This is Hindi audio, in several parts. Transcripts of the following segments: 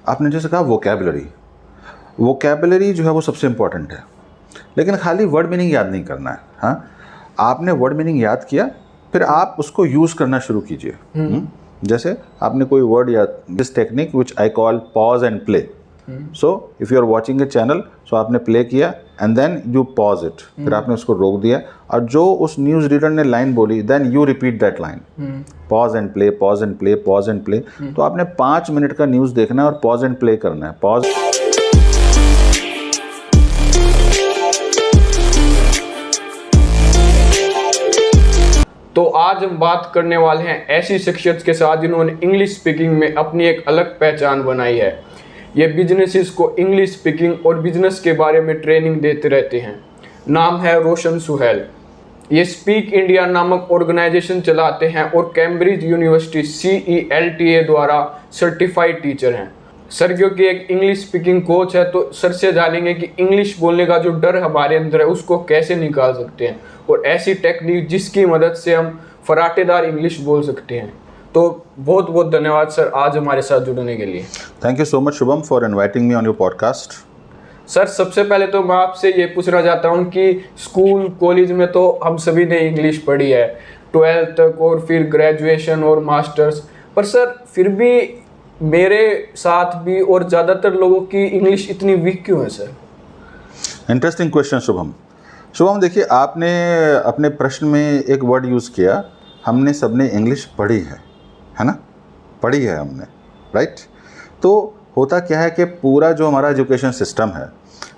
आपने जैसे कहा वोकैबुलरी जो है वो सबसे इम्पॉर्टेंट है, लेकिन खाली वर्ड मीनिंग याद नहीं करना है। हाँ, आपने वर्ड मीनिंग याद किया, फिर आप उसको यूज़ करना शुरू कीजिए। जैसे आपने कोई वर्ड याद, this technique which I call pause and play. So if you are watching a channel, so आपने प्ले किया and then you pause it, फिर आपने उसको रोक दिया, और जो उस न्यूज़ रीडर ने लाइन बोली then you repeat that line, pause and play, pause and play, pause and play. तो आपने 5 मिनट का न्यूज़ देखना है और पॉज एंड प्ले करना है। पॉज। तो आज हम बात करने वाले हैं ऐसी शख्सियत के साथ जिन्होंने इंग्लिश स्पीकिंग में अपनी एक अलग पहचान बनाई है। ये बिजनेसेस को इंग्लिश स्पीकिंग और बिजनेस के बारे में ट्रेनिंग देते रहते हैं। नाम है रोशन सुहेल। ये स्पीक इंडिया नामक ऑर्गेनाइजेशन चलाते हैं और कैम्ब्रिज यूनिवर्सिटी CELTA द्वारा सर्टिफाइड टीचर हैं। सर क्योंकि एक इंग्लिश स्पीकिंग कोच है, तो सर से जानेंगे कि इंग्लिश बोलने का जो डर हमारे अंदर है उसको कैसे निकाल सकते हैं, और ऐसी टेक्निक जिसकी मदद से हम फराटेदार इंग्लिश बोल सकते हैं। तो बहुत बहुत धन्यवाद सर आज हमारे साथ जुड़ने के लिए। Thank you so much Shubham for inviting me on your podcast. Sir सबसे पहले तो मैं आपसे ये पूछना चाहता हूँ कि स्कूल कॉलेज में तो हम सभी ने इंग्लिश पढ़ी है, 12th तक और फिर ग्रेजुएशन और मास्टर्स, पर सर फिर भी मेरे साथ भी और ज़्यादातर लोगों की इंग्लिश इतनी वीक क्यों है sir? Interesting question Shubham. Shubham देखिए, आपने अपने प्रश्न में एक वर्ड यूज़ किया, हमने सबने इंग्लिश पढ़ी है ना? पढ़ी है हमने, राइट? तो होता क्या है कि पूरा जो हमारा एजुकेशन सिस्टम है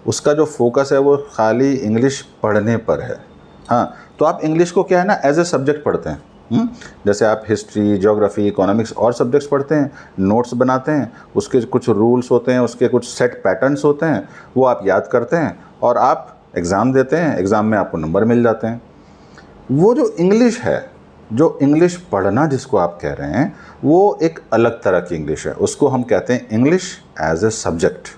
उसका जो फोकस है वो खाली इंग्लिश पढ़ने पर है। हाँ, तो आप इंग्लिश को क्या है ना एज ए सब्जेक्ट पढ़ते हैं। जैसे आप हिस्ट्री, ज्योग्राफी, इकोनॉमिक्स और सब्जेक्ट्स पढ़ते हैं, नोट्स बनाते हैं, उसके कुछ रूल्स होते हैं, उसके कुछ सेट पैटर्न्स होते हैं, वो आप याद करते हैं और आप एग्ज़ाम देते हैं, एग्ज़ाम में आपको नंबर मिल जाते हैं। वो जो इंग्लिश है, जो इंग्लिश पढ़ना जिसको आप कह रहे हैं, वो एक अलग तरह की इंग्लिश है। उसको हम कहते हैं इंग्लिश एज ए सब्जेक्ट,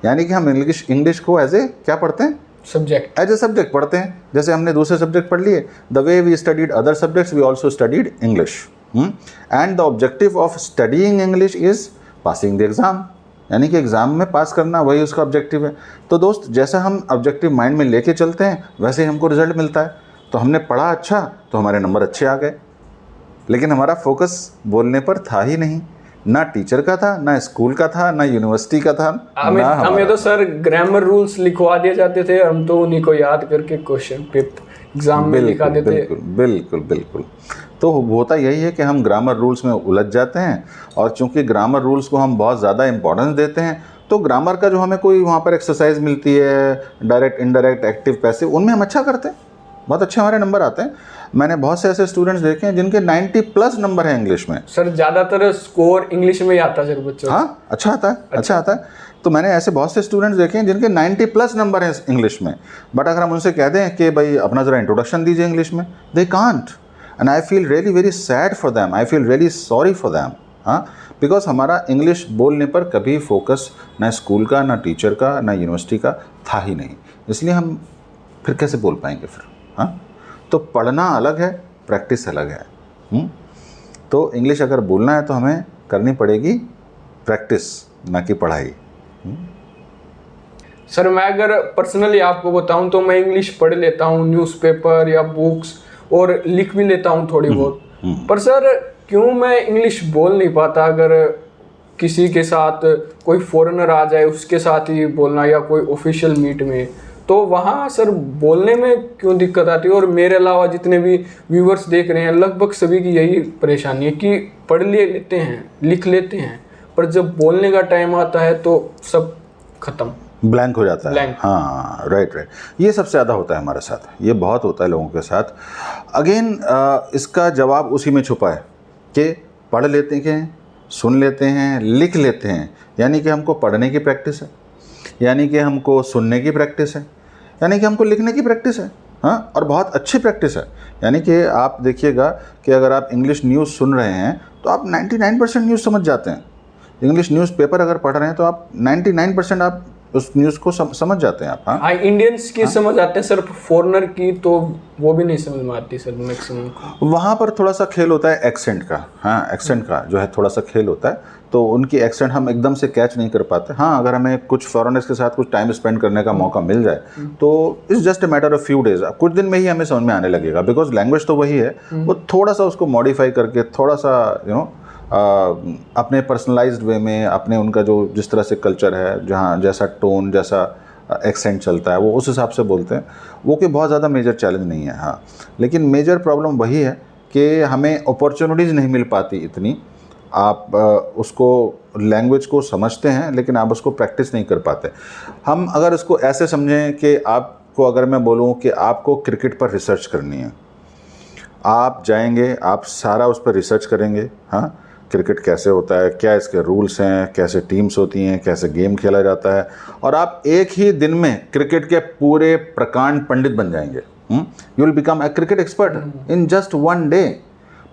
यानी कि हम इंग्लिश को एज ए क्या पढ़ते हैं? सब्जेक्ट, एज ए सब्जेक्ट पढ़ते हैं। जैसे हमने दूसरे सब्जेक्ट पढ़ लिए, the way we studied other subjects we also studied English, and the objective of studying English is passing the exam, यानी कि एग्ज़ाम में पास करना, वही उसका ऑब्जेक्टिव है। तो दोस्त, जैसा हम ऑब्जेक्टिव माइंड में लेके चलते हैं वैसे ही हमको रिजल्ट मिलता है। तो हमने पढ़ा अच्छा तो हमारे नंबर अच्छे आ गए, लेकिन हमारा फोकस बोलने पर था ही नहीं, ना टीचर का था, ना स्कूल का था, ना यूनिवर्सिटी का था। हमें तो सर ग्रामर रूल्स लिखवा दिए जाते थे, हम तो उन्हीं को याद करके क्वेश्चन पेपर एग्जाम में लिखा देते। बिल्कुल बिल्कुल बिल्कुल। तो होता यही है कि हम ग्रामर रूल्स में उलझ जाते हैं, और चूंकि ग्रामर रूल्स को हम बहुत ज़्यादा इंपॉर्टेंस देते हैं, तो ग्रामर का जो हमें कोई वहाँ पर एक्सरसाइज मिलती है, डायरेक्ट, इनडायरेक्ट, एक्टिव, पैसिव, उनमें हम अच्छा करते हैं, बहुत अच्छे हमारे नंबर आते हैं। मैंने बहुत से ऐसे स्टूडेंट्स देखे हैं जिनके 90+ नंबर है इंग्लिश में। सर ज़्यादातर स्कोर इंग्लिश में ही आता है सर बच्चों। हाँ, अच्छा आता है, अच्छा आता है। तो मैंने ऐसे बहुत से स्टूडेंट्स देखे हैं जिनके 90+ नंबर हैं इंग्लिश में, बट अगर हम उनसे कह दें कि भाई अपना ज़रा इंट्रोडक्शन दीजिए इंग्लिश में, they can't, and I feel really very sad for them, I feel really sorry for them. हाँ, बिकॉज हमारा इंग्लिश बोलने पर कभी फोकस ना स्कूल का, ना टीचर का, ना यूनिवर्सिटी का था ही नहीं, इसलिए हम फिर कैसे बोल पाएंगे फिर? हाँ, तो पढ़ना अलग है, प्रैक्टिस अलग है। तो इंग्लिश अगर बोलना है तो हमें करनी पड़ेगी प्रैक्टिस, ना कि पढ़ाई। सर मैं अगर पर्सनली आपको बताऊं तो मैं इंग्लिश पढ़ लेता हूं, न्यूज़पेपर या बुक्स, और लिख भी लेता हूं थोड़ी बहुत, पर सर क्यों मैं इंग्लिश बोल नहीं पाता? अगर किसी के साथ कोई फॉरेनर आ जाए उसके साथ ही बोलना, या कोई ऑफिशियल मीट में, तो वहाँ सर बोलने में क्यों दिक्कत आती है? और मेरे अलावा जितने भी व्यूवर्स देख रहे हैं लगभग सभी की यही परेशानी है कि पढ़ लेते हैं, लिख लेते हैं, पर जब बोलने का टाइम आता है तो सब खत्म, ब्लैंक हो जाता है। ब्लैंक। हाँ, राइट। ये सबसे ज़्यादा होता है हमारे साथ, ये बहुत होता है लोगों के साथ। अगेन इसका जवाब उसी में छुपा है कि पढ़ लेते हैं, सुन लेते हैं, लिख लेते हैं, यानी कि हमको पढ़ने की प्रैक्टिस है, यानी कि हमको सुनने की प्रैक्टिस है, यानी कि हमको लिखने की प्रैक्टिस है। हाँ, और बहुत अच्छी प्रैक्टिस है। यानी कि आप देखिएगा कि अगर आप इंग्लिश न्यूज़ सुन रहे हैं तो आप 99% न्यूज़ समझ जाते हैं। इंग्लिश न्यूज़पेपर अगर पढ़ रहे हैं तो आप 99% आप उस न्यूज़ को समझ जाते हैं आप। हाँ, इंडियंस की समझ आते हैं सर, फॉरेनर की तो वो भी नहीं समझ में आती सर मैक्सिमम। वहाँ पर थोड़ा सा खेल होता है एक्सेंट का। हाँ, एक्सेंट का जो है थोड़ा सा खेल होता है, तो उनकी एक्सेंट हम एकदम से कैच नहीं कर पाते। हाँ, अगर हमें कुछ फॉरेनर्स के साथ कुछ टाइम स्पेंड करने का मौका मिल जाए तो it's just a matter of few days, कुछ दिन में ही हमें समझ में आने लगेगा, बिकॉज लैंग्वेज तो वही है, वो थोड़ा सा उसको मॉडिफाई करके थोड़ा सा अपने पर्सनलाइज्ड वे में, अपने उनका जो जिस तरह से कल्चर है, जहाँ जैसा टोन, जैसा एक्सेंट चलता है, वो उस हिसाब से बोलते हैं। वो कि बहुत ज़्यादा मेजर चैलेंज नहीं है। हाँ, लेकिन मेजर प्रॉब्लम वही है कि हमें अपॉर्चुनिटीज़ नहीं मिल पाती इतनी। आप उसको लैंग्वेज को समझते हैं लेकिन आप उसको प्रैक्टिस नहीं कर पाते। हम अगर इसको ऐसे समझें कि आपको अगर मैं बोलूं कि आपको क्रिकेट पर रिसर्च करनी है, आप जाएंगे, आप सारा उस पर रिसर्च करेंगे। हाँ, क्रिकेट कैसे होता है, क्या इसके रूल्स हैं, कैसे टीम्स होती हैं, कैसे गेम खेला जाता है, और आप एक ही दिन में क्रिकेट के पूरे प्रकांड पंडित बन जाएंगे। You will become a cricket expert in just one day.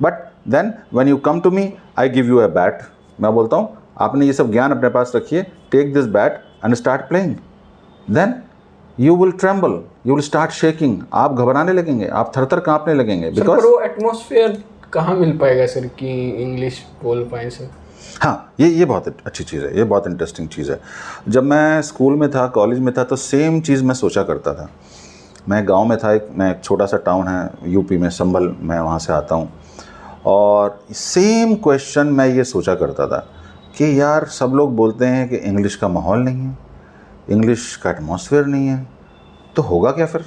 But then when you come to me, I give you a bat. मैं बोलता हूँ आपने ये सब ज्ञान अपने पास रखिए, take this bat and start playing. Then you will tremble, you will start shaking, आप घबराने लगेंगे, आप थर थर काँपने लगेंगे। बिकॉज वो एटमॉस्फेयर कहाँ मिल पाएगा सर कि इंग्लिश बोल पाए सर? हाँ, ये बहुत अच्छी चीज़ है, ये बहुत इंटरेस्टिंग चीज़ है। जब मैं स्कूल में था, कॉलेज में था, तो सेम चीज़ मैं सोचा करता था। मैं गांव में था, एक छोटा सा टाउन है यूपी में, संभल, मैं वहाँ से आता हूँ, और सेम क्वेश्चन मैं ये सोचा करता था कि यार सब लोग बोलते हैं कि इंग्लिश का माहौल नहीं है, इंग्लिश का एटमॉस्फेयर नहीं है, तो होगा क्या फिर?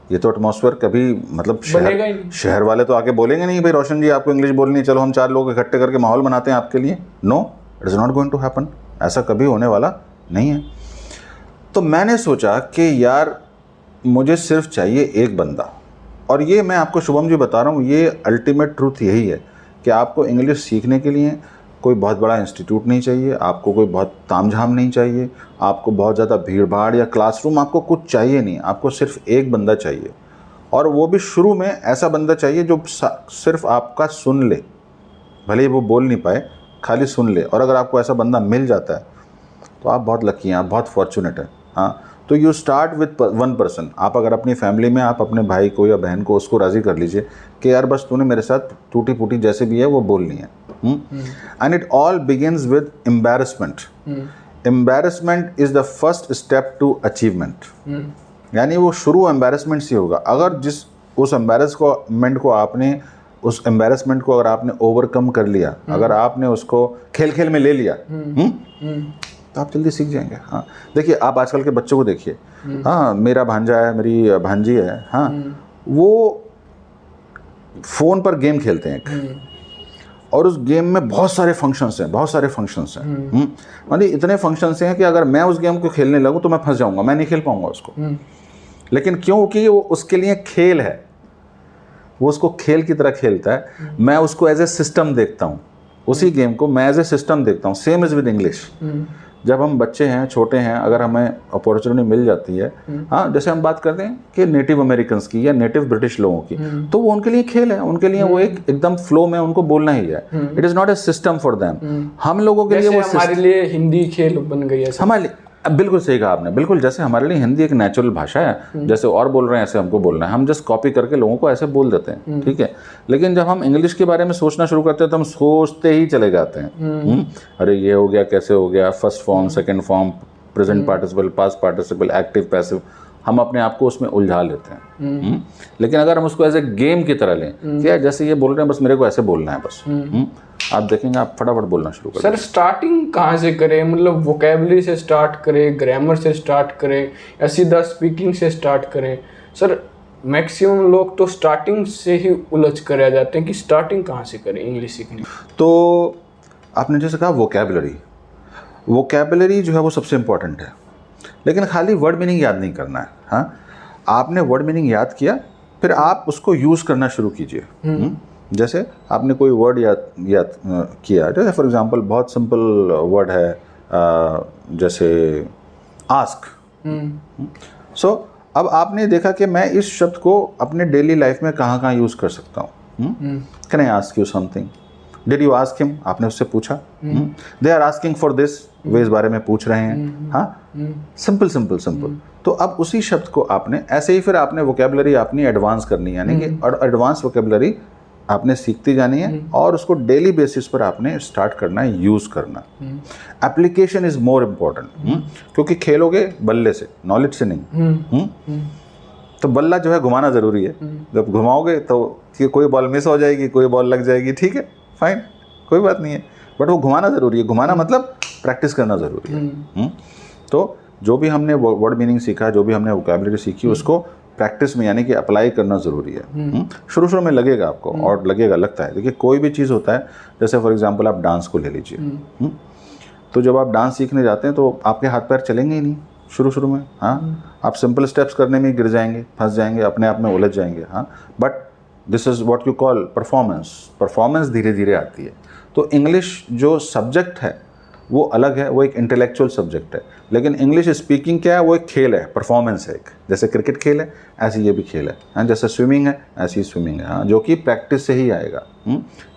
ये तो एटमॉस्फेयर कभी मतलब शहर वाले तो आके बोलेंगे नहीं भाई रोशन जी आपको इंग्लिश बोलनी है, चलो हम 4 लोग इकट्ठे करके माहौल बनाते हैं आपके लिए। No, it is not going to happen, ऐसा कभी होने वाला नहीं है। तो मैंने सोचा कि यार मुझे सिर्फ चाहिए एक बंदा, और ये मैं आपको शुभम जी बता रहा हूँ, ये अल्टीमेट ट्रूथ यही है कि आपको इंग्लिश सीखने के लिए कोई बहुत बड़ा इंस्टीट्यूट नहीं चाहिए, आपको कोई बहुत तामझाम नहीं चाहिए, आपको बहुत ज़्यादा भीड़ भाड़ या क्लासरूम आपको कुछ चाहिए नहीं, आपको सिर्फ एक बंदा चाहिए, और वो भी शुरू में ऐसा बंदा चाहिए जो सिर्फ आपका सुन ले, भले ही वो बोल नहीं पाए, खाली सुन ले। और अगर आपको ऐसा बंदा मिल जाता है तो आप बहुत लकी हैं, आप बहुत फॉर्चुनेट हैं। हाँ, तो you start with one person. आप अगर अपनी फैमिली में आप अपने भाई को या बहन को उसको राज़ी कर लीजिए कि यार बस तूने मेरे साथ टूटी फूटी जैसे भी है वो बोलनी है। And it all begins with embarrassment. Embarrassment is the first step to achievement. यानी वो शुरू एम्बैरेसमेंट से होगा। अगर उस एम्बैरेसमेंट को अगर आपने ओवरकम कर लिया, अगर आपने उसको खेल खेल में ले लिया, तो आप जल्दी सीख जाएंगे। हाँ, देखिए आप आजकल के बच्चों को देखिए। हाँ, मेरा भांजा है, मेरी भांजी है, हाँ, वो फ़ोन पर गेम खेलते हैं और उस गेम में बहुत सारे फंक्शंस हैं, मतलब इतने फंक्शंस हैं कि अगर मैं उस गेम को खेलने लगूँ तो मैं फंस जाऊँगा, मैं नहीं खेल पाऊँगा उसको। लेकिन क्योंकि वो उसके लिए खेल है, वो उसको खेल की तरह खेलता है, मैं उसको एज ए सिस्टम देखता हूँ, उसी गेम को मैं एज ए सिस्टम देखता हूँ। Same is with English. जब हम बच्चे हैं, छोटे हैं, अगर हमें अपॉर्चुनिटी मिल जाती है, हाँ, जैसे हम बात करते हैं कि नेटिव अमेरिकन्स की या नेटिव ब्रिटिश लोगों की, तो वो उनके लिए खेल है, उनके लिए वो एकदम फ्लो में उनको बोलना ही है। It is not a system for them. हम लोगों के लिए वो हमारे लिए हिंदी खेल बन गई है। हमारे लिए बिल्कुल सही कहा आपने, बिल्कुल जैसे हमारे लिए हिंदी एक नेचुरल भाषा है, जैसे और बोल रहे हैं ऐसे हमको बोलना है, हम जस्ट कॉपी करके लोगों को ऐसे बोल देते हैं, ठीक है। लेकिन जब हम इंग्लिश के बारे में सोचना शुरू करते हैं तो हम सोचते ही चले जाते हैं। अरे ये हो गया, कैसे हो गया, first form, second form, present participle, past participle, active, passive, हम अपने आप को उसमें उलझा लेते हैं। लेकिन अगर हम उसको एज ए गेम की तरह लें कि यार जैसे ये बोल रहे हैं बस मेरे को ऐसे बोलना है बस, आप देखेंगे आप फटाफट बोलना शुरू करें। सर स्टार्टिंग कहाँ से करें? मतलब वोकेबलरी से स्टार्ट करें, ग्रामर से स्टार्ट करें, या सीधा स्पीकिंग से स्टार्ट करें? सर मैक्सिमम लोग तो स्टार्टिंग से ही उलझ कर आ जाते हैं कि स्टार्टिंग कहाँ से करें इंग्लिश सीखने। तो आपने जैसे कहा वोकेबलरी जो है वो सबसे इम्पॉर्टेंट है, लेकिन खाली वर्ड मीनिंग याद नहीं करना है। हाँ, आपने वर्ड मीनिंग याद किया, फिर आप उसको यूज़ करना शुरू कीजिए। जैसे आपने कोई वर्ड याद किया, जैसे फॉर एग्जांपल बहुत सिंपल वर्ड है, जैसे आस्क। सो अब आपने देखा कि मैं इस शब्द को अपने डेली लाइफ में कहाँ कहाँ यूज़ कर सकता हूँ। Can I ask you something? Did you ask him? आपने उससे पूछा। They are asking for this, वे इस बारे में पूछ रहे हैं। हाँ, सिंपल। तो अब उसी शब्द को आपने ऐसे ही फिर आपने वोकेबलरी अपनी एडवांस करनी है, यानी कि एडवांस वोकेबलरी आपने सीखती जानी है और उसको डेली बेसिस पर आपने स्टार्ट करना है, यूज़ करना। एप्लीकेशन इज़ मोर इम्पोर्टेंट, क्योंकि खेलोगे बल्ले से, नॉलेज से नहीं। तो बल्ला जो है घुमाना ज़रूरी है। जब घुमाओगे तो कोई बॉल मिस हो जाएगी, कोई बॉल लग जाएगी, ठीक है, फाइन, कोई बात नहीं है, बट वो घुमाना ज़रूरी है। घुमाना मतलब प्रैक्टिस करना ज़रूरी है। तो जो भी हमने वर्ड मीनिंग सीखा, जो भी हमने वोकैबुलरी सीखी, उसको प्रैक्टिस में यानी कि अप्लाई करना ज़रूरी है। शुरू शुरू में लगेगा आपको, और लगता है। देखिए कोई भी चीज़ होता है, जैसे फॉर एग्जांपल आप डांस को ले लीजिए। तो जब आप डांस सीखने जाते हैं तो आपके हाथ पैर चलेंगे ही नहीं शुरू में। हाँ, आप सिंपल स्टेप्स करने में गिर जाएंगे, फंस जाएंगे, अपने आप में उलझ जाएंगे। हाँ, but this is what you call performance धीरे धीरे आती है। तो इंग्लिश जो सब्जेक्ट है वो अलग है, वो एक इंटेलेक्चुअल सब्जेक्ट है। लेकिन इंग्लिश स्पीकिंग क्या है, वो एक खेल है, परफॉर्मेंस है एक। जैसे क्रिकेट खेल है, ऐसे ये भी खेल है। हाँ, जैसे स्विमिंग है, ऐसी स्विमिंग है। हाँ, जो कि प्रैक्टिस से ही आएगा।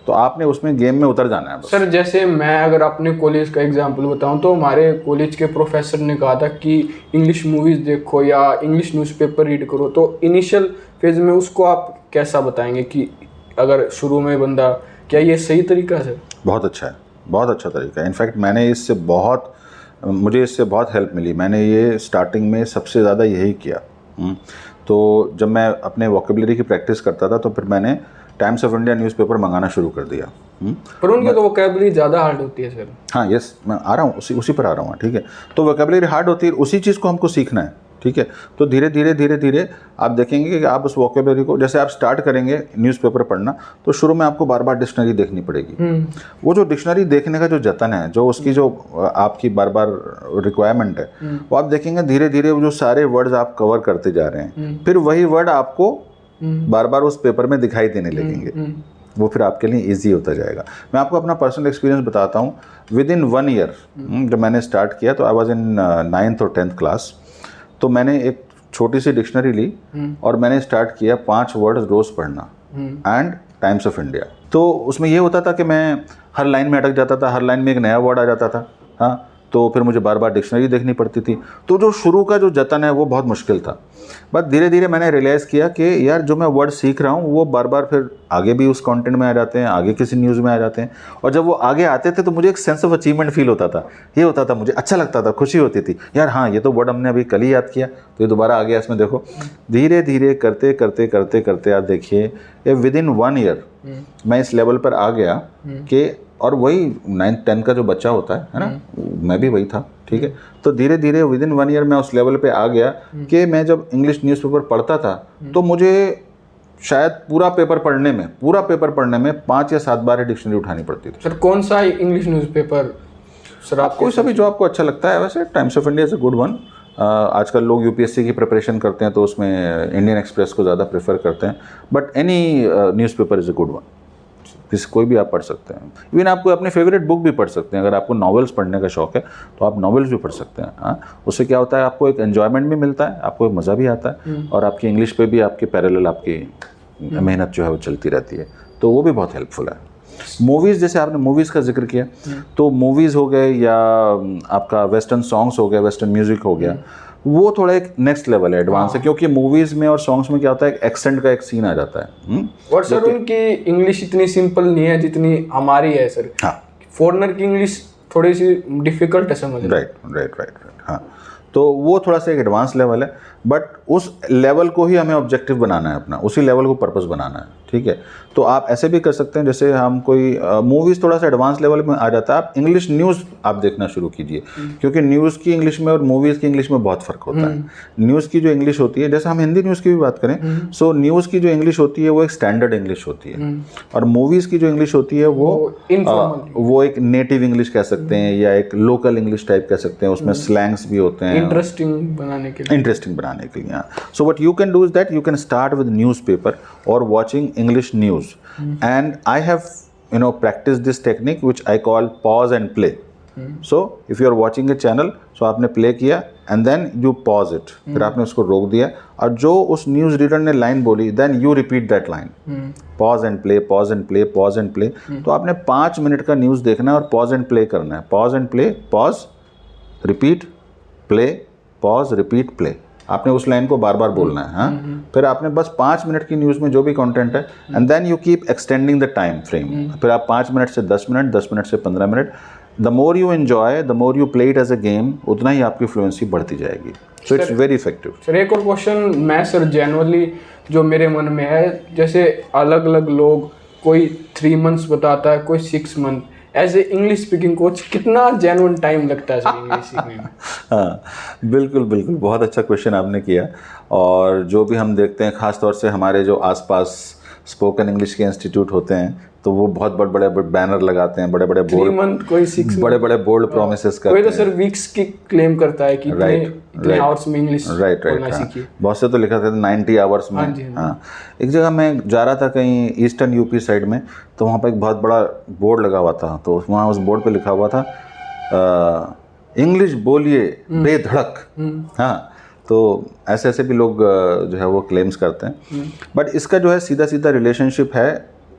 तो आपने उसमें गेम में उतर जाना है बस। सर जैसे मैं अगर अपने कॉलेज का एग्जांपल बताऊं तो हमारे कॉलेज के प्रोफेसर ने कहा था कि इंग्लिश मूवीज़ देखो या इंग्लिश न्यूज़पेपर रीड करो। तो इनिशियल फेज में उसको आप कैसा बताएंगे कि अगर शुरू में बंदा, क्या ये सही तरीका है? बहुत अच्छा है, बहुत अच्छा तरीका है। इनफैक्ट मुझे इससे बहुत हेल्प मिली। मैंने ये स्टार्टिंग में सबसे ज़्यादा यही किया। तो जब मैं अपने वोकैबुलरी की प्रैक्टिस करता था तो फिर मैंने टाइम्स ऑफ इंडिया न्यूज़पेपर मंगाना शुरू कर दिया। पर उनकी तो वोकैबुलरी ज़्यादा हार्ड होती है सर। हाँ, यस, मैं आ रहा हूँ, उसी पर आ रहा हूँ। ठीक है, तो वोकैबुलरी हार्ड होती है, उसी चीज़ को हमको सीखना है। ठीक है, तो धीरे धीरे आप देखेंगे कि आप उस वोकैबुलरी को, जैसे आप स्टार्ट करेंगे न्यूज़पेपर पढ़ना, तो शुरू में आपको बार बार डिक्शनरी देखनी पड़ेगी। वो जो डिक्शनरी देखने का जो जतन है, जो उसकी जो आपकी बार बार रिक्वायरमेंट है, वो आप देखेंगे धीरे धीरे वो जो सारे वर्ड्स आप कवर करते जा रहे हैं, फिर वही वर्ड आपको बार बार उस पेपर में दिखाई देने लगेंगे। वो फिर आपके लिए ईजी होता जाएगा। मैं आपको अपना पर्सनल एक्सपीरियंस बताता हूँ। विद इन 1 ईयर जब मैंने स्टार्ट किया, तो आई वॉज इन 9th और 10th क्लास। तो मैंने एक छोटी सी डिक्शनरी ली और मैंने स्टार्ट किया 5 वर्ड रोज़ पढ़ना एंड टाइम्स ऑफ इंडिया। तो उसमें ये होता था कि मैं हर लाइन में अटक जाता था, हर लाइन में एक नया वर्ड आ जाता था। हाँ, तो फिर मुझे बार बार डिक्शनरी देखनी पड़ती थी। तो जो शुरू का जो जतन है वो बहुत मुश्किल था। बट धीरे धीरे मैंने रियलाइज़ किया कि यार जो मैं वर्ड सीख रहा हूँ वो बार बार फिर आगे भी उस कंटेंट में आ जाते हैं, आगे किसी न्यूज़ में आ जाते हैं। और जब वो आगे आते थे तो मुझे एक सेंस ऑफ अचीवमेंट फील होता था। ये होता था, मुझे अच्छा लगता था, खुशी होती थी, यार हाँ ये तो वर्ड हमने अभी कल ही याद किया, तो ये दोबारा आ गया इसमें। देखो धीरे धीरे करते आप देखिए ये विद इन 1 ईयर मैं इस लेवल पर आ गया कि, और वही 9th 10th का जो बच्चा होता है ना, मैं भी वही था। ठीक है, तो धीरे धीरे विद इन 1 ईयर मैं उस लेवल पे आ गया कि मैं जब इंग्लिश न्यूज़पेपर पढ़ता था तो मुझे शायद पूरा पेपर पढ़ने में 5 या 7 बार डिक्शनरी उठानी पड़ती थी। सर कौन सा इंग्लिश न्यूज़पेपर? सर आप कोई सा भी जो आपको अच्छा लगता है। वैसे times of India is a good one. आजकल लोग यूपीएससी की प्रिपरेशन करते हैं तो उसमें इंडियन एक्सप्रेस को ज़्यादा प्रेफर करते हैं, but any newspaper is a good one. जिस कोई भी आप पढ़ सकते हैं। इवन आपको अपने फेवरेट बुक भी पढ़ सकते हैं। अगर आपको नॉवेल्स पढ़ने का शौक है तो आप नॉवेल्स भी पढ़ सकते हैं। हाँ, उससे क्या होता है, आपको एक एन्जॉयमेंट भी मिलता है, आपको एक मज़ा भी आता है, और आपकी इंग्लिश पे भी आपकी पैरेलल आपकी मेहनत जो है वो चलती रहती है। तो वो भी बहुत हेल्पफुल है। मूवीज़, जैसे आपने मूवीज़ का जिक्र किया, तो मूवीज़ हो गए या आपका वेस्टर्न सॉन्ग्स हो गए, वेस्टर्न म्यूज़िक हो गया, वो थोड़ा एक नेक्स्ट लेवल है, एडवांस है। क्योंकि मूवीज़ में और सॉन्ग्स में क्या होता है, एक्सेंट का एक सीन आ जाता है। और सर उनकी इंग्लिश इतनी सिंपल नहीं है जितनी हमारी है सर। हाँ, फॉरेनर की इंग्लिश थोड़ी सी डिफिकल्ट है समझ। राइट। हाँ, तो वो थोड़ा सा एक एडवांस लेवल है, बट उस लेवल को ही हमें ऑब्जेक्टिव बनाना है अपना, उसी लेवल को पर्पस बनाना है। ठीक है, तो आप ऐसे भी कर सकते हैं, जैसे हम कोई मूवीज़ थोड़ा सा एडवांस लेवल में आ जाता है, आप इंग्लिश न्यूज़ आप देखना शुरू कीजिए। क्योंकि न्यूज़ की इंग्लिश में और मूवीज़ की इंग्लिश में बहुत फ़र्क होता है। न्यूज़ की जो इंग्लिश होती है, जैसे हम हिंदी न्यूज़ की भी बात करें, सो न्यूज़ की जो इंग्लिश होती है वो एक स्टैंडर्ड इंग्लिश होती है, और मूवीज़ की जो इंग्लिश होती है वो एक नेटिव इंग्लिश कह सकते हैं, या एक लोकल इंग्लिश टाइप कह सकते हैं। उसमें स्लैंग्स भी होते हैं, इंटरेस्टिंग बनाने के लिए। So what you can do is that you can start with newspaper or watching English news, and I have practiced this technique which I call pause and play. So if you are watching a channel, so आपने play किया and then you pause it, फिर आपने उसको रोक दिया, और जो उस न्यूज़ रीडर ने लाइन बोली then you repeat that line. pause and play. तो आपने 5 मिनट का न्यूज़ देखना है और pause and play करना है। pause and play, pause, repeat, play, pause, repeat, play. आपने उस लाइन को बार बार बोलना है, हाँ। फिर आपने बस 5 मिनट की न्यूज़ में जो भी कंटेंट है, and then you keep extending the time frame. फिर आप 5 मिनट से 10 मिनट, 10 मिनट से 15 minute, the more you enjoy, the more you play it as a game, उतना ही आपकी फ्लुएंसी बढ़ती जाएगी। So it's very effective. Sir एक और क्वेश्चन मैं सर जनरली जो मेरे मन में है, जैसे अलग अलग लोग, कोई 3 मंथ्स बताता है, कोई 6 month, as a English speaking coach कितना जेन्युइन टाइम लगता है सर इंग्लिश सीखने में? हाँ, बिल्कुल बिल्कुल, बहुत अच्छा क्वेश्चन आपने किया। और जो भी हम देखते हैं, ख़ास तौर से हमारे जो आसपास स्पोकन इंग्लिश के इंस्टीट्यूट होते हैं, तो वो बहुत बड़े बड़े बैनर लगाते हैं, बड़े बड़े 3 बोर्ड, मंथ, कोई 6 बड़े बड़े बोल्ड प्रोमिसेस करते कोई हैं। तो सर वीक्स की क्लेम करता है कि इतने आवर्स में इंग्लिश बोलना सीखिए। बहुत से तो लिखा था 90 आवर्स में। हाँ, एक जगह मैं जा रहा था कहीं ईस्टर्न यूपी साइड में, तो वहाँ पर एक बहुत बड़ा बोर्ड लगा हुआ था, तो वहाँ उस बोर्ड पे लिखा हुआ था इंग्लिश बोलिए बेधड़क। हाँ, तो ऐसे ऐसे भी लोग जो है वो क्लेम्स करते हैं। बट इसका जो है सीधा सीधा रिलेशनशिप है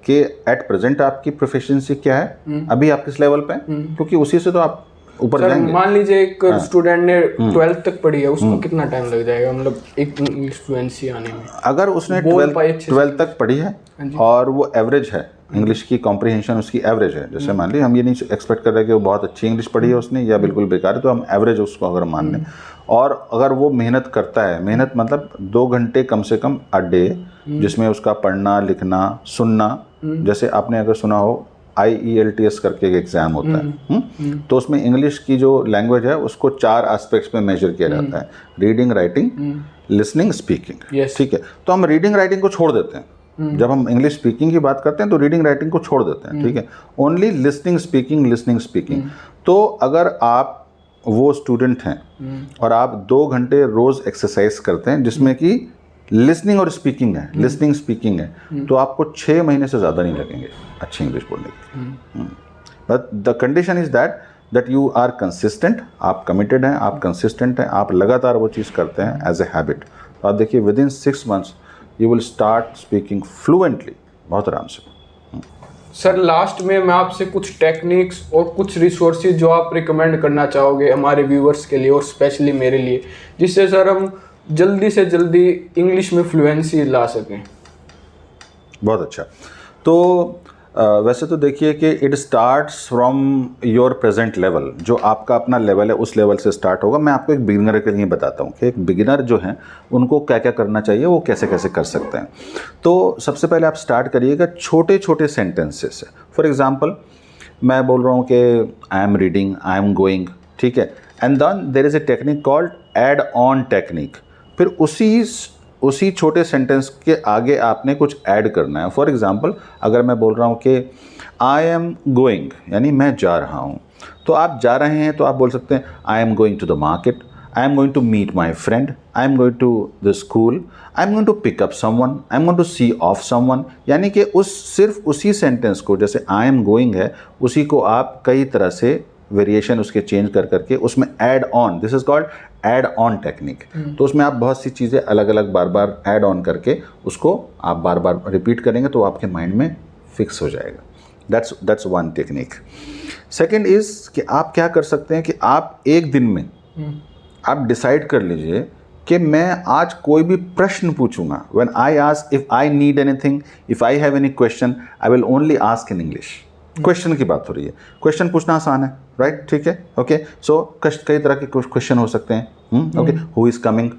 कि एट प्रेजेंट आपकी प्रोफिशिएंसी क्या है, अभी आप किस लेवल पे हैं, क्योंकि उसी से तो आप ऊपर जाएंगे। मान लीजिए एक स्टूडेंट ने 12th तक पढ़ी है, उसको कितना टाइम लग जाएगा मतलब एक इंग्लिश फ्लुएंसी आने में? अगर उसने 12th तक पढ़ी है और वो एवरेज है, इंग्लिश की कॉम्प्रिहेंशन उसकी एवरेज है, जैसे मान लीजिए हम ये नहीं एक्सपेक्ट कर रहे कि वो बहुत अच्छी इंग्लिश पढ़ी है उसने या बिल्कुल बेकार है, तो हम एवरेज उसको अगर मान लें, और अगर वो मेहनत करता है, मेहनत मतलब 2 घंटे कम से कम अ डे, जिसमें उसका पढ़ना, लिखना, सुनना, जैसे आपने अगर सुना हो IELTS करके एक एग्ज़ाम होता है, तो उसमें इंग्लिश की जो लैंग्वेज है उसको 4 एस्पेक्ट्स में मेजर किया जाता है, रीडिंग, राइटिंग, लिसनिंग, स्पीकिंग। ठीक है, तो हम रीडिंग राइटिंग को छोड़ देते हैं। जब हम इंग्लिश स्पीकिंग की बात करते हैं तो रीडिंग राइटिंग को छोड़ देते हैं, ठीक है, ओनली लिसनिंग स्पीकिंग। तो अगर आप वो स्टूडेंट हैं और आप 2 घंटे रोज़ एक्सरसाइज करते हैं जिसमें कि लिसनिंग और स्पीकिंग है, लिसनिंग स्पीकिंग है, तो आपको 6 महीने से ज़्यादा नहीं लगेंगे अच्छी इंग्लिश बोलने के लिए। But the condition is that you are consistent, आप कमिटेड हैं, आप कंसिस्टेंट हैं, आप लगातार वो चीज़ करते हैं एज ए हैबिट। तो आप देखिए with in 6 months you will start speaking fluently, बहुत आराम से। सर लास्ट में मैं आपसे कुछ टेक्निक्स और कुछ रिसोर्सेज जो आप रिकमेंड करना चाहोगे हमारे व्यूअर्स के लिए और स्पेशली मेरे लिए, जिससे सर हम जल्दी से जल्दी इंग्लिश में फ्लुएंसी ला सकें? बहुत अच्छा। तो वैसे तो देखिए कि it starts from your present level, जो आपका अपना लेवल है उस लेवल से स्टार्ट होगा। मैं आपको एक बिगिनर के लिए बताता हूँ कि एक बिगिनर जो है उनको क्या क्या करना चाहिए, वो कैसे कैसे कर सकते हैं। तो सबसे पहले आप स्टार्ट करिएगा छोटे छोटे सेंटेंसेस से। फॉर एग्जांपल मैं बोल रहा हूँ कि I am reading, I am going, ठीक है, and then there is a technique called add on technique. फिर उसी छोटे सेंटेंस के आगे आपने कुछ ऐड करना है। फॉर एग्जांपल अगर मैं बोल रहा हूँ कि आई एम गोइंग, यानी मैं जा रहा हूँ, तो आप जा रहे हैं तो आप बोल सकते हैं I am going to the market, I am going to meet my friend, I am going to the school, I am going to pick up someone, I am going to see off someone. यानी कि सिर्फ उसी सेंटेंस को, जैसे आई एम गोइंग है, उसी को आप कई तरह से वेरिएशन उसके चेंज कर करके उसमें add on, this is called add on technique. तो उसमें आप बहुत सी चीज़ें अलग अलग बार बार ऐड ऑन करके उसको आप बार बार रिपीट करेंगे तो आपके माइंड में फिक्स हो जाएगा। That's one technique. Second is कि आप क्या कर सकते हैं कि आप एक दिन में आप डिसाइड कर लीजिए कि मैं आज कोई भी प्रश्न पूछूंगा। When I ask, if I need anything, if I have any question, I will only ask in English. Question की बात हो रही है, क्वेश्चन पूछना आसान है, राइट, ठीक है, ओके। सो कई तरह के क्वेश्चन हो सकते हैं, okay, who is coming,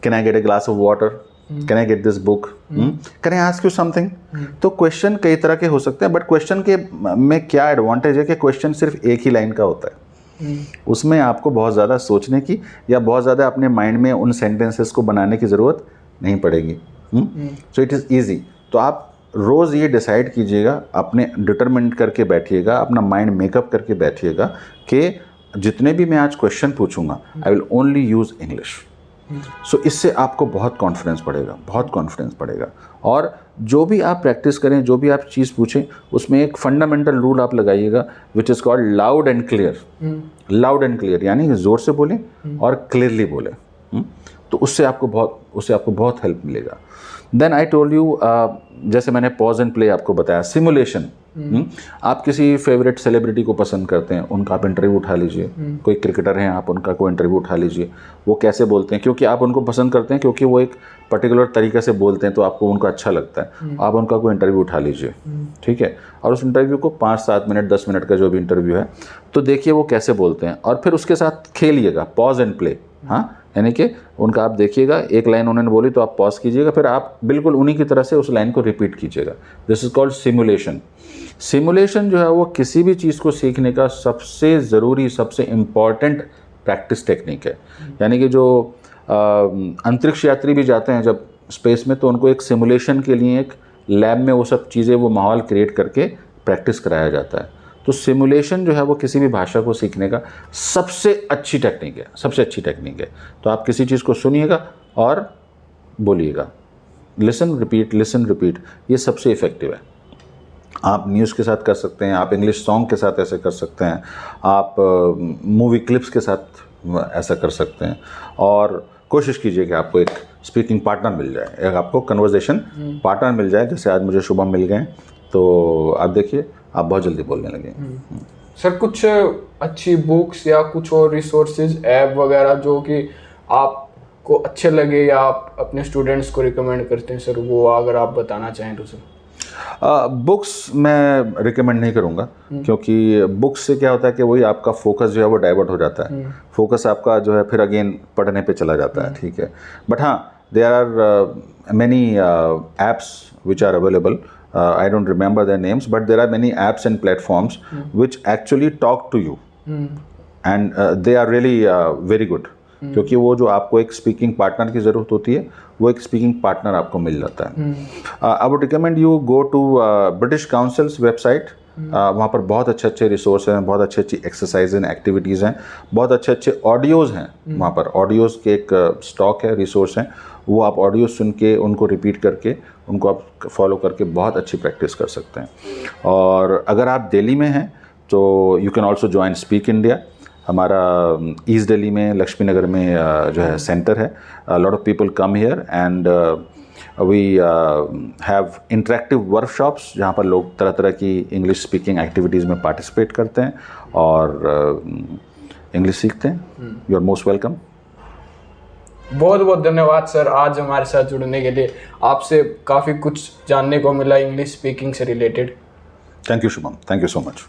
can I get a glass of water, can I get this book, can I ask you something. तो क्वेश्चन कई तरह के हो सकते हैं, बट क्वेश्चन के में क्या एडवांटेज है कि क्वेश्चन सिर्फ एक ही लाइन का होता है, उसमें आपको बहुत ज़्यादा सोचने की या बहुत ज़्यादा अपने माइंड में उन सेंटेंसेस को बनाने की ज़रूरत नहीं पड़ेगी। So it is easy. तो आप रोज़ ये डिसाइड कीजिएगा, अपने डिटरमिनेट करके बैठिएगा, अपना माइंड मेकअप करके बैठिएगा कि जितने भी मैं आज क्वेश्चन पूछूंगा I will only use English. So इससे आपको बहुत कॉन्फिडेंस बढ़ेगा। और जो भी आप प्रैक्टिस करें, जो भी आप चीज़ पूछें, उसमें एक फंडामेंटल रूल आप लगाइएगा which is called loud and clear. यानी ज़ोर से बोलें और क्लियरली बोलें। तो उससे आपको बहुत हेल्प मिलेगा। देन आई टोल्ड यू, जैसे मैंने पॉज एंड प्ले आपको बताया, सिमुलेशन। आप किसी फेवरेट सेलिब्रिटी को पसंद करते हैं, उनका आप इंटरव्यू उठा लीजिए। कोई क्रिकेटर हैं, आप उनका कोई इंटरव्यू उठा लीजिए। वो कैसे बोलते हैं, क्योंकि आप उनको पसंद करते हैं, क्योंकि वो एक पर्टिकुलर तरीके से बोलते हैं तो आपको उनको अच्छा लगता है। आप उनका कोई इंटरव्यू उठा लीजिए, ठीक है, और उस इंटरव्यू को 5-7 मिनट 10 मिनट का जो भी इंटरव्यू है, तो देखिए वो कैसे बोलते हैं, और फिर उसके साथ खेलिएगा, पॉज एंड प्ले। हाँ, यानी कि उनका आप देखिएगा, एक लाइन उन्होंने बोली तो आप पॉज कीजिएगा, फिर आप बिल्कुल उन्हीं की तरह से उस लाइन को रिपीट कीजिएगा। This is called simulation. Simulation जो है वो किसी भी चीज़ को सीखने का सबसे ज़रूरी, सबसे इम्पॉर्टेंट प्रैक्टिस टेक्निक है। यानी कि जो अंतरिक्ष यात्री भी जाते हैं जब स्पेस में, तो उनको एक सिमुलेशन के लिए एक लैब में वो सब चीज़ें, वो माहौल क्रिएट करके प्रैक्टिस कराया जाता है। तो सिमुलेशन जो है वो किसी भी भाषा को सीखने का सबसे अच्छी टेक्निक है, सबसे अच्छी टेक्निक है। तो आप किसी चीज़ को सुनिएगा और बोलिएगा, लिसन रिपीट, ये सबसे इफ़ेक्टिव है। आप न्यूज़ के साथ कर सकते हैं, आप इंग्लिश सॉन्ग के साथ ऐसे कर सकते हैं, आप मूवी क्लिप्स के साथ ऐसा कर सकते हैं, और कोशिश कीजिए कि आपको एक स्पीकिंग पार्टनर मिल जाए, एक आपको कन्वर्सेशन पार्टनर मिल जाए। जैसे आज मुझे शुभम मिल गए, तो आप देखिए आप बहुत जल्दी बोलने लगे। सर, कुछ अच्छी बुक्स या कुछ और रिसोर्सेज, ऐप वगैरह जो कि आपको अच्छे लगे या आप अपने स्टूडेंट्स को रिकमेंड करते हैं सर, वो अगर आप बताना चाहें तो सर। बुक्स मैं रिकमेंड नहीं करूँगा, क्योंकि बुक्स से क्या होता है कि वही आपका फोकस जो है वो डाइवर्ट हो जाता है। फोकस आपका जो है फिर अगेन पढ़ने पे चला जाता है, ठीक है। बट हाँ, there are many apps which are available, I don't remember their names, but there are many apps and platforms which actually talk to you, and they are really very good, क्योंकि वो जो आपको एक स्पीकिंग पार्टनर की ज़रूरत होती है, वो एक स्पीकिंग पार्टनर आपको मिल जाता है। I would recommend you go to British councils website. वहाँ पर बहुत अच्छे रिसोर्स हैं, बहुत अच्छी एक्सरसाइज एंड एक्टिविटीज़ हैं, बहुत अच्छे ऑडियोज़ हैं। वहाँ पर ऑडियोज़ के एक स्टॉक है, रिसोर्स हैं, वो आप ऑडियो सुन के उनको रिपीट करके उनको आप फॉलो करके बहुत अच्छी प्रैक्टिस कर सकते हैं। और अगर आप दिल्ली में हैं तो you can also join speak India. हमारा ईस्ट दिल्ली में लक्ष्मी नगर में जो है सेंटर है। Lot of people come here and we have interactive workshops, जहाँ पर लोग तरह तरह की इंग्लिश स्पीकिंग एक्टिविटीज़ में पार्टिसिपेट करते हैं और इंग्लिश सीखते हैं। You are most welcome. बहुत बहुत धन्यवाद सर, आज हमारे साथ जुड़ने के लिए। आपसे काफ़ी कुछ जानने को मिला इंग्लिश स्पीकिंग से related. Thank you Shubham, thank you so much.